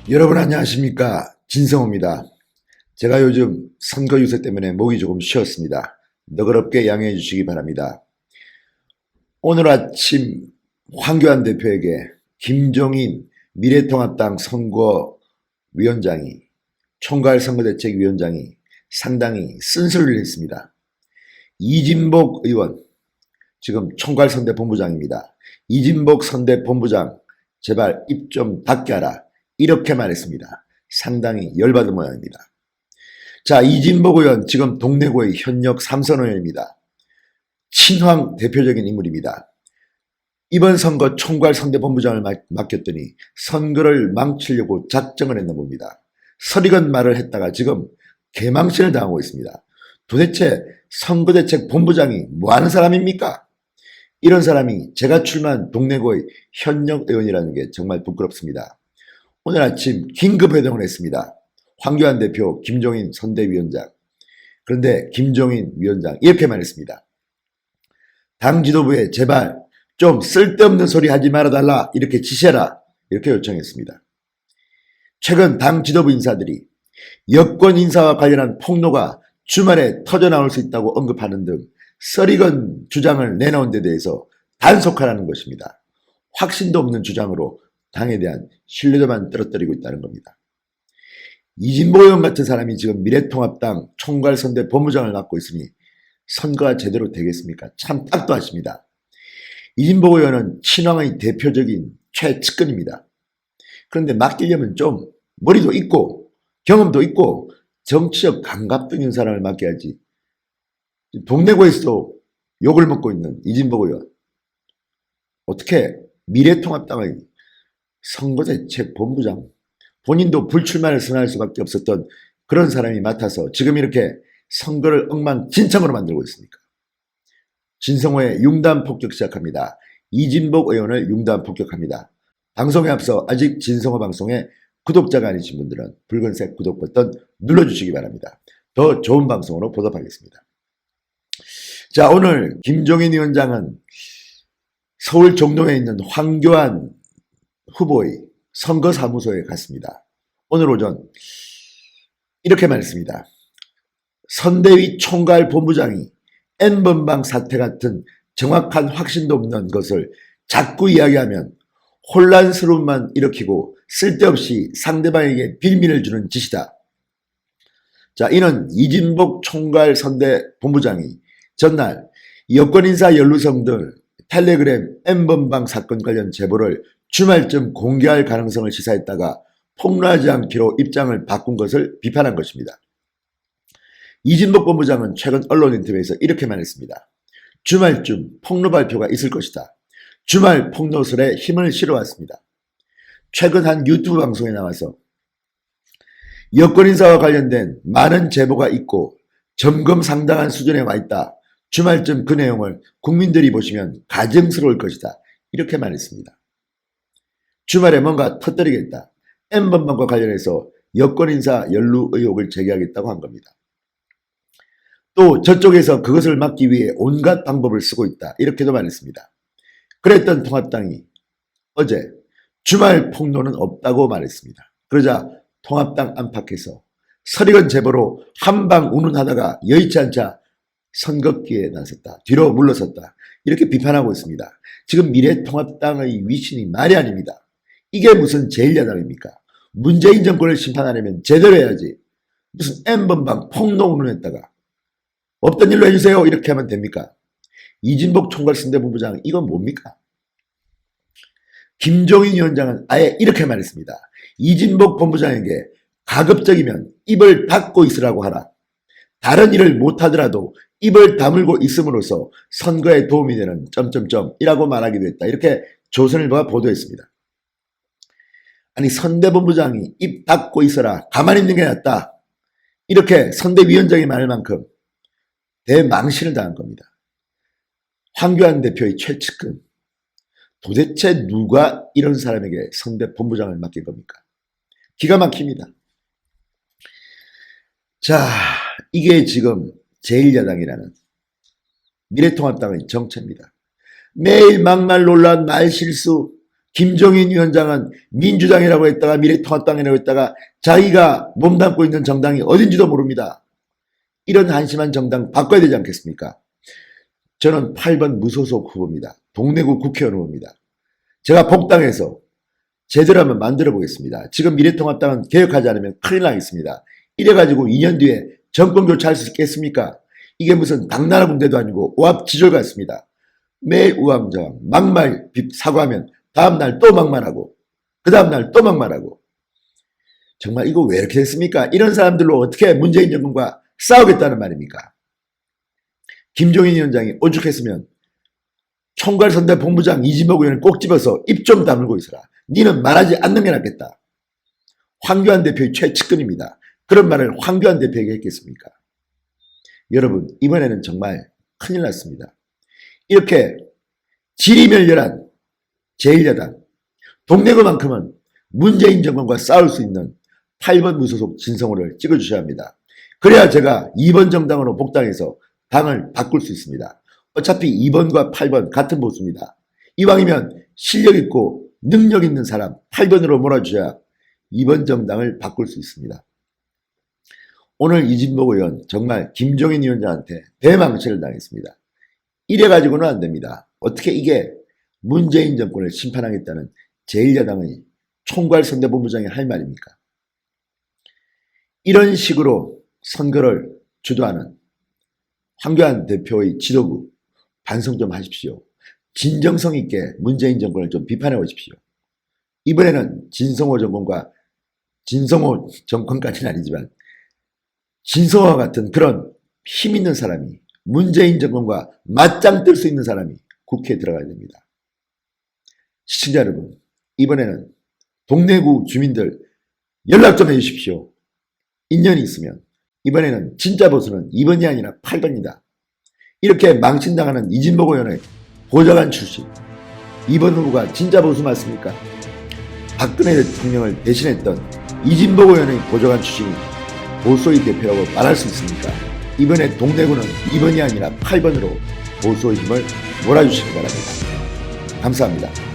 여러분 안녕하십니까, 진성호입니다. 제가 요즘 선거 유세 때문에 목이 조금 쉬었습니다. 너그럽게 양해해 주시기 바랍니다. 오늘 아침 황교안 대표에게 김종인 미래통합당 선거위원장이, 총괄선거대책위원장이 상당히 쓴소리를 했습니다. 이진복 의원, 지금 총괄선대본부장입니다. 이진복 선대본부장, 제발 입 좀 닫게 하라, 이렇게 말했습니다. 상당히 열받은 모양입니다. 자, 이진복 의원, 지금 동래구의 현역 삼선 의원입니다. 친황 대표적인 인물입니다. 이번 선거 총괄선대본부장을 맡겼더니 선거를 망치려고 작정을 했나 봅니다. 서리건 말을 했다가 지금 개망신을 당하고 있습니다. 도대체 선거대책본부장이 뭐하는 사람입니까? 이런 사람이 제가 출마한 동래구의 현역 의원이라는 게 정말 부끄럽습니다. 오늘 아침 긴급회동을 했습니다. 황교안 대표, 김종인 선대위원장. 그런데 김종인 위원장 이렇게 말했습니다. 당 지도부에 제발 좀 쓸데없는 소리 하지 말아달라, 이렇게 지시해라, 이렇게 요청했습니다. 최근 당 지도부 인사들이 여권 인사와 관련한 폭로가 주말에 터져나올 수 있다고 언급하는 등 서리건 주장을 내놓은 데 대해서 단속하라는 것입니다. 확신도 없는 주장으로 당에 대한 신뢰도만 떨어뜨리고 있다는 겁니다. 이진복 의원 같은 사람이 지금 미래통합당 총괄선대 본부장을 맡고 있으니 선거가 제대로 되겠습니까? 참 딱도하십니다. 이진복 의원은 친황의 대표적인 최측근입니다. 그런데 맡기려면 좀 머리도 있고 경험도 있고 정치적 감각도 있는 사람을 맡겨야지. 동래구에서도 욕을 먹고 있는 이진복 의원, 어떻게 미래통합당의 선거대책본부장, 본인도 불출마를 선언할 수밖에 없었던 그런 사람이 맡아서 지금 이렇게 선거를 엉망진창으로 만들고 있습니까? 진성호의 융단 폭격 시작합니다. 이진복 의원을 융단 폭격합니다. 방송에 앞서 아직 진성호 방송에 구독자가 아니신 분들은 붉은색 구독 버튼 눌러주시기 바랍니다. 더 좋은 방송으로 보답하겠습니다. 자, 오늘 김종인 위원장은 서울 종로에 있는 황교안 후보의 선거사무소에 갔습니다. 오늘 오전 이렇게 말했습니다. 선대위 총괄본부장이 N번방 사태 같은 정확한 확신도 없는 것을 자꾸 이야기하면 혼란스러움만 일으키고 쓸데없이 상대방에게 빌미를 주는 짓이다. 자, 이는 이진복 총괄선대본부장이 전날 여권인사 연루성 등 텔레그램 N번방 사건 관련 제보를 주말쯤 공개할 가능성을 시사했다가 폭로하지 않기로 입장을 바꾼 것을 비판한 것입니다. 이진복 본부장은 최근 언론 인터뷰에서 이렇게 말했습니다. 주말쯤 폭로 발표가 있을 것이다. 주말 폭로설에 힘을 실어왔습니다. 최근 한 유튜브 방송에 나와서 여권 인사와 관련된 많은 제보가 있고 점검 상당한 수준에 와 있다. 주말쯤 그 내용을 국민들이 보시면 가증스러울 것이다. 이렇게 말했습니다. 주말에 뭔가 터뜨리겠다. N번방과 관련해서 여권 인사 연루 의혹을 제기하겠다고 한 겁니다. 또 저쪽에서 그것을 막기 위해 온갖 방법을 쓰고 있다. 이렇게도 말했습니다. 그랬던 통합당이 어제 주말 폭로는 없다고 말했습니다. 그러자 통합당 안팎에서 서리건 제보로 한방 운운하다가 여의치 않자 선긋기에 나섰다. 뒤로 물러섰다. 이렇게 비판하고 있습니다. 지금 미래통합당의 위신이 말이 아닙니다. 이게 무슨 제1야당입니까? 문재인 정권을 심판하려면 제대로 해야지. 무슨 N번방 폭로 운운했다가 없던 일로 해주세요, 이렇게 하면 됩니까? 이진복 총괄선대본부장, 이건 뭡니까? 김종인 위원장은 아예 이렇게 말했습니다. 이진복 본부장에게 가급적이면 입을 닫고 있으라고 하라. 다른 일을 못하더라도 입을 다물고 있음으로써 선거에 도움이 되는 이라고 말하기도 했다. 이렇게 조선일보가 보도했습니다. 아니, 선대본부장이 입 닫고 있어라, 가만히 있는 게 낫다, 이렇게 선대위원장이 말할 만큼 대망신을 당한 겁니다. 황교안 대표의 최측근, 도대체 누가 이런 사람에게 선대본부장을 맡긴 겁니까? 기가 막힙니다. 자, 이게 지금 제1야당이라는 미래통합당의 정체입니다. 매일 막말 논란, 말실수, 김종인 위원장은 민주당이라고 했다가 미래통합당이라고 했다가 자기가 몸담고 있는 정당이 어딘지도 모릅니다. 이런 한심한 정당 바꿔야 되지 않겠습니까? 저는 8번 무소속 후보입니다. 동래구 국회의원 후보입니다. 제가 복당해서 제대로 한번 만들어 보겠습니다. 지금 미래통합당은 개혁하지 않으면 큰일 나겠습니다. 이래가지고 2년 뒤에 정권 교체할 수 있겠습니까? 이게 무슨 당나라 군대도 아니고 오합지졸 같습니다. 매일 우왕좌왕 막말 사과하면 다음날 또 막말하고 그 다음날 또 막말하고 정말 이거 왜 이렇게 됐습니까? 이런 사람들로 어떻게 문재인 정권과 싸우겠다는 말입니까? 김종인 위원장이 오죽했으면 총괄선대 본부장 이진복 의원을 꼭 집어서 입 좀 다물고 있어라. 니는 말하지 않는 게 낫겠다. 황교안 대표의 최측근입니다. 그런 말을 황교안 대표에게 했겠습니까? 여러분, 이번에는 정말 큰일 났습니다. 이렇게 지리멸렬한 제1야당 동래구만큼은 문재인 정권과 싸울 수 있는 8번 무소속 진성호를 찍어주셔야 합니다. 그래야 제가 2번 정당으로 복당해서 당을 바꿀 수 있습니다. 어차피 2번과 8번 같은 보수입니다. 이왕이면 실력 있고 능력 있는 사람 8번으로 몰아주셔야 2번 정당을 바꿀 수 있습니다. 오늘 이진복 의원 정말 김종인 위원장한테 대망치를 당했습니다. 이래가지고는 안 됩니다. 어떻게 이게 문재인 정권을 심판하겠다는 제1야당의 총괄선대본부장이 할 말입니까? 이런 식으로 선거를 주도하는 황교안 대표의 지도부 반성 좀 하십시오. 진정성 있게 문재인 정권을 좀 비판해 보십시오. 이번에는 진성호 정권까지는 아니지만 진성호와 같은 그런 힘 있는 사람이 문재인 정권과 맞짱 뜰 수 있는 사람이 국회에 들어가야 됩니다. 시청자 여러분, 이번에는 동래구 주민들 연락 좀 해주십시오. 인연이 있으면. 이번에는 진짜 보수는 2번이 아니라 8번이다. 이렇게 망신당하는 이진복 의원의 보좌관 출신 2번 후보가 진짜 보수 맞습니까? 박근혜 대통령을 대신했던 이진복 의원의 보좌관 출신이 보수의 대표라고 말할 수 있습니까? 이번에 동래구는 2번이 아니라 8번으로 보수의 힘을 몰아주시기 바랍니다. 감사합니다.